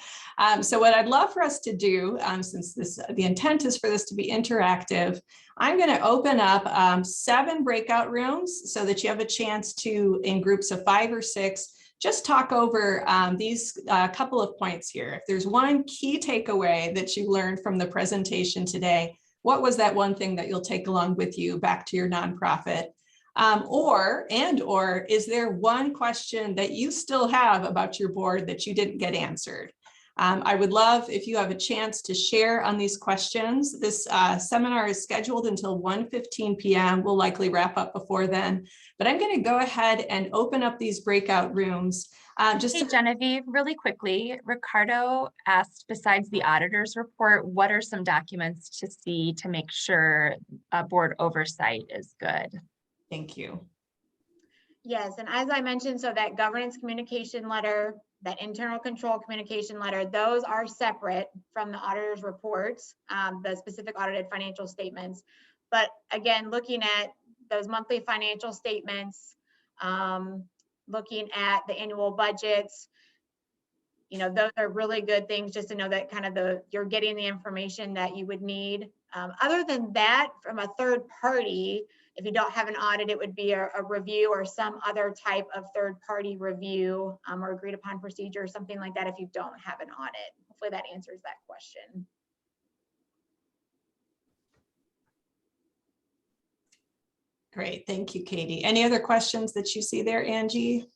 So what I'd love for us to do, since the intent is for this to be interactive, I'm going to open up 7 breakout rooms so that you have a chance to, in groups of 5 or 6, just talk over these couple of points here. If there's one key takeaway that you learned from the presentation today, what was that one thing that you'll take along with you back to your nonprofit? Or is there one question that you still have about your board that you didn't get answered? I would love if you have a chance to share on these questions. This seminar is scheduled until 1:15 p.m. We'll likely wrap up before then, but I'm going to go ahead and open up these breakout rooms. Hey, Genevieve, really quickly, Ricardo asked, besides the auditor's report, what are some documents to see to make sure board oversight is good? Thank you. Yes, and as I mentioned, so that governance communication letter, that internal control communication letter, those are separate from the auditor's reports, the specific audited financial statements. But again, looking at those monthly financial statements, looking at the annual budgets, you know, those are really good things just to know that kind of you're getting the information that you would need. Other than that, from a third party, if you don't have an audit, it would be a review or some other type of third party review or agreed upon procedure or something like that if you don't have an audit. Hopefully that answers that question. Great, thank you, Katie. Any other questions that you see there, Angie?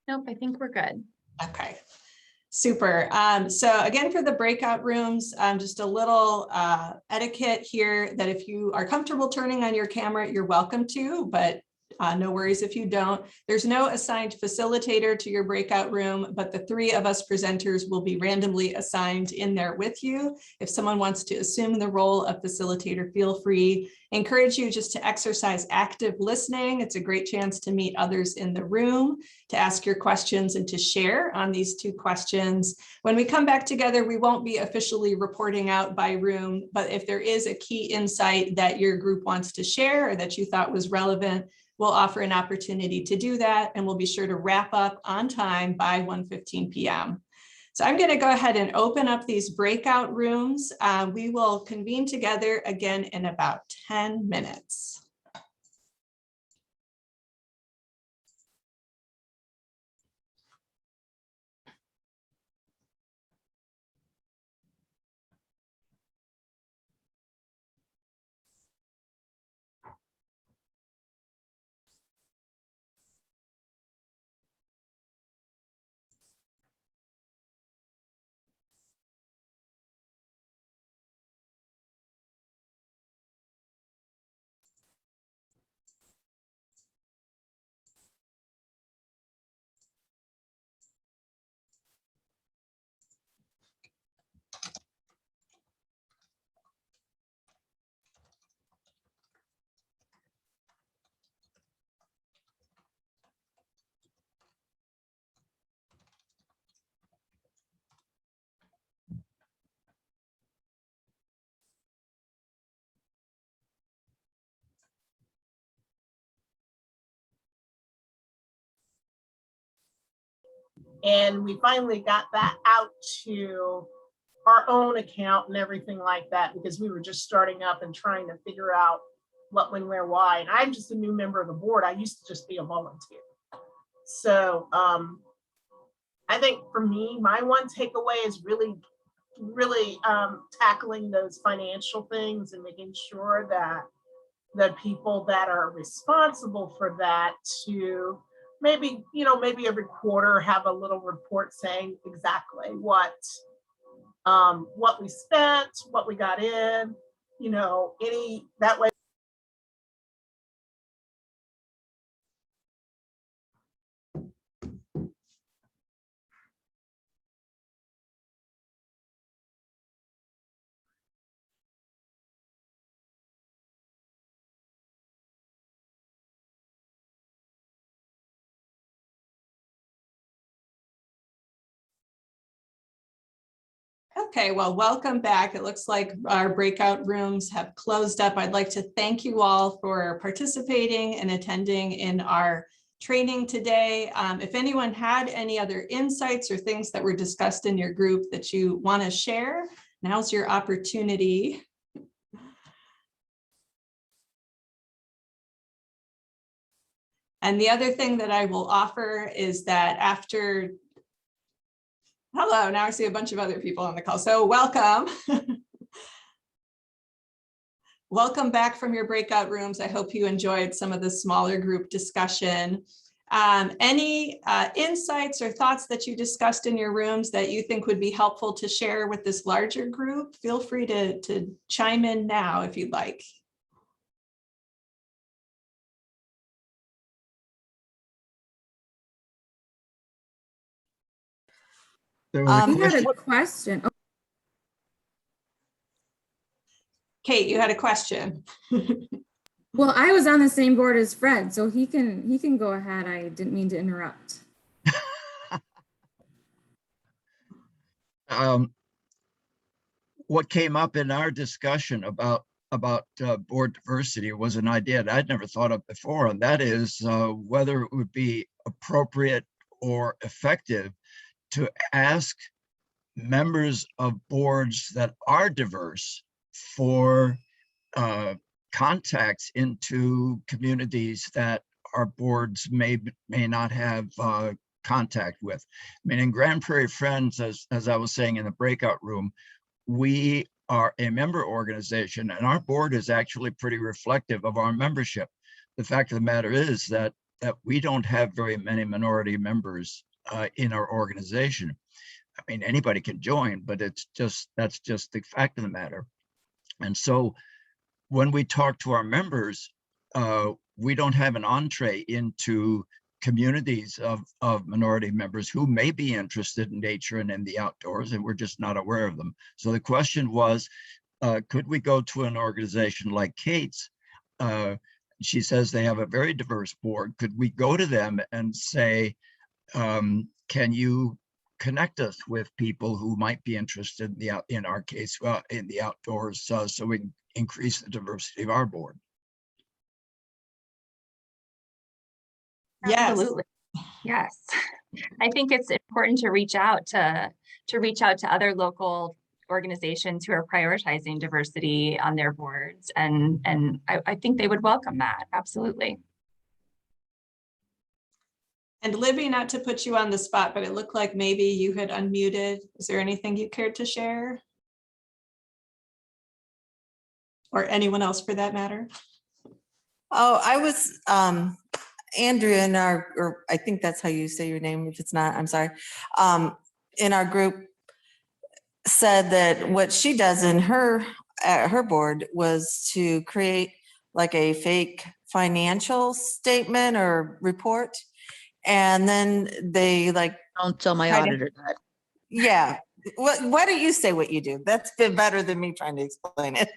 Nope, I think we're good. Okay, super. So again, for the breakout rooms, just a little etiquette here that if you are comfortable turning on your camera, you're welcome to, but no worries if you don't. There's no assigned facilitator to your breakout room, but the three of us presenters will be randomly assigned in there with you. If someone wants to assume the role of facilitator, feel free. I encourage you just to exercise active listening. It's a great chance to meet others in the room, to ask your questions and to share on these two questions. When we come back together, we won't be officially reporting out by room, but if there is a key insight that your group wants to share or that you thought was relevant, we'll offer an opportunity to do that, and we'll be sure to wrap up on time by 1:15 p.m. So I'm going to go ahead and open up these breakout rooms. We will convene together again in about 10 minutes. And we finally got that out to our own account and everything like that, because we were just starting up and trying to figure out what, when, where, why. And I'm just a new member of the board. I used to just be a volunteer. So I think for me, my one takeaway is really tackling those financial things and making sure that the people that are responsible for that to maybe, maybe every quarter have a little report saying exactly what we spent, what we got in, that way. Okay, well, welcome back. It looks like our breakout rooms have closed up. I'd like to thank you all for participating and attending in our training today. If anyone had any other insights or things that were discussed in your group that you want to share, now's your opportunity. And the other thing that I will offer is that after hello, now I see a bunch of other people on the call. So welcome. Welcome back from your breakout rooms. I hope you enjoyed some of the smaller group discussion. Any insights or thoughts that you discussed in your rooms that you think would be helpful to share with this larger group? Feel free to chime in now if you'd like. There was a You question. had a question. Oh, Kate, you had a question. Well, I was on the same board as Fred, so he can go ahead. I didn't mean to interrupt. What came up in our discussion about board diversity was an idea that I'd never thought of before, and that is whether it would be appropriate or effective to ask members of boards that are diverse for contacts into communities that our boards may not have contact with. I mean, in Grand Prairie Friends, as I was saying in the breakout room, we are a member organization and our board is actually pretty reflective of our membership. The fact of the matter is that we don't have very many minority members in our organization. I mean, anybody can join, but that's just the fact of the matter. And so when we talk to our members, we don't have an entree into communities of minority members who may be interested in nature and in the outdoors, and we're just not aware of them. So the question was, could we go to an organization like Kate's? She says they have a very diverse board. Could we go to them and say, can you connect us with people who might be interested in our case, in the outdoors, so we can increase the diversity of our board? Yes. Absolutely. Yes. I think it's important to reach out to other local organizations who are prioritizing diversity on their boards. And I think they would welcome that. Absolutely. And Libby, not to put you on the spot, but it looked like maybe you had unmuted. Is there anything you cared to share? Or anyone else for that matter? Oh, I was, Andrea in or I think that's how you say your name. If it's not, I'm sorry. In our group said that what she does in her board was to create like a fake financial statement or report. And then they like, Don't tell my Kind of. auditor that. yeah. Why don't you say what you do? That's been better than me trying to explain it.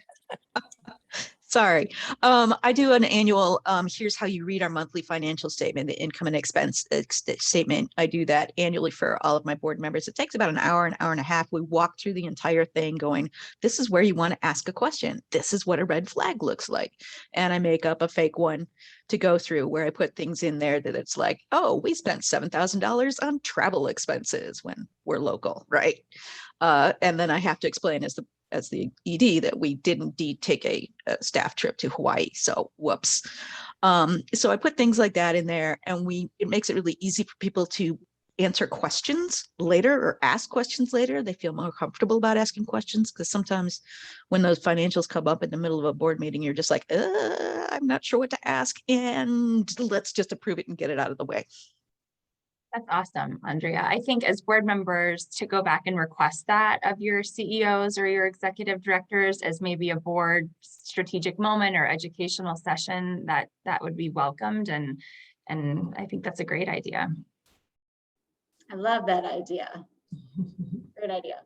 Sorry. I do an annual, here's how you read our monthly financial statement, the income and expense statement. I do that annually for all of my board members. It takes about an hour and a half. We walk through the entire thing going, this is where you want to ask a question. This is what a red flag looks like. And I make up a fake one to go through where I put things in there that it's like, oh, we spent $7,000 on travel expenses when we're local, right? And then I have to explain as the ED that we did indeed take a staff trip to Hawaii. So whoops. So I put things like that in there, and it makes it really easy for people to answer questions later or ask questions later. They feel more comfortable about asking questions, because sometimes when those financials come up in the middle of a board meeting, you're just like, I'm not sure what to ask, and let's just approve it and get it out of the way. That's awesome, Andrea. I think as board members to go back and request that of your CEOs or your executive directors as maybe a board strategic moment or educational session, that would be welcomed. And I think that's a great idea. I love that idea. Great idea.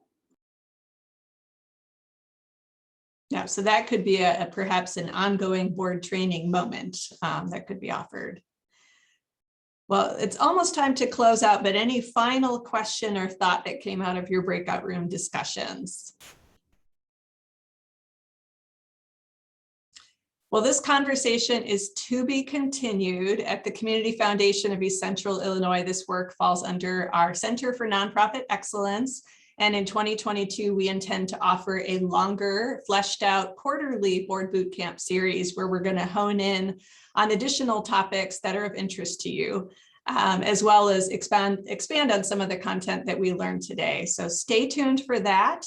Yeah, so that could be perhaps an ongoing board training moment that could be offered. Well, it's almost time to close out, but any final question or thought that came out of your breakout room discussions? Well, this conversation is to be continued at the Community Foundation of East Central Illinois. This work falls under our Center for Nonprofit Excellence. And in 2022, we intend to offer a longer, fleshed out quarterly board boot camp series where we're going to hone in on additional topics that are of interest to you, as well as expand on some of the content that we learned today. So stay tuned for that.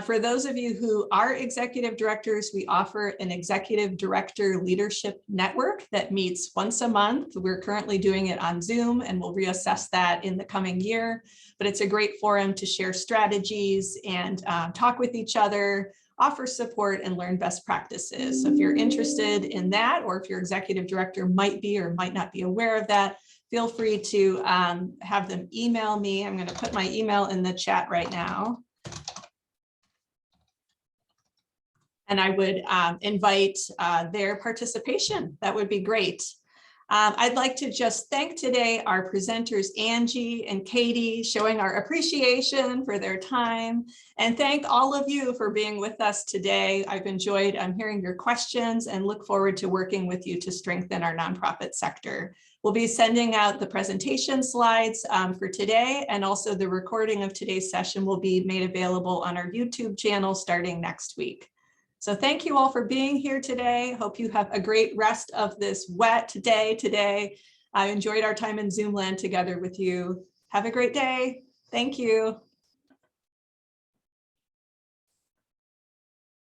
For those of you who are executive directors, we offer an executive director leadership network that meets once a month. We're currently doing it on Zoom, and we'll reassess that in the coming year. But it's a great forum to share strategies and talk with each other, offer support, and learn best practices. So if you're interested in that, or if your executive director might be or might not be aware of that, feel free to have them email me. I'm going to put my email in the chat right now. And I would invite their participation. That would be great. I'd like to just thank today our presenters, Angie and Katie, showing our appreciation for their time, and thank all of you for being with us today. I've enjoyed hearing your questions and look forward to working with you to strengthen our nonprofit sector. We'll be sending out the presentation slides for today, and also the recording of today's session will be made available on our YouTube channel starting next week. So thank you all for being here today. Hope you have a great rest of this wet day today. I enjoyed our time in Zoom land together with you. Have a great day. Thank you.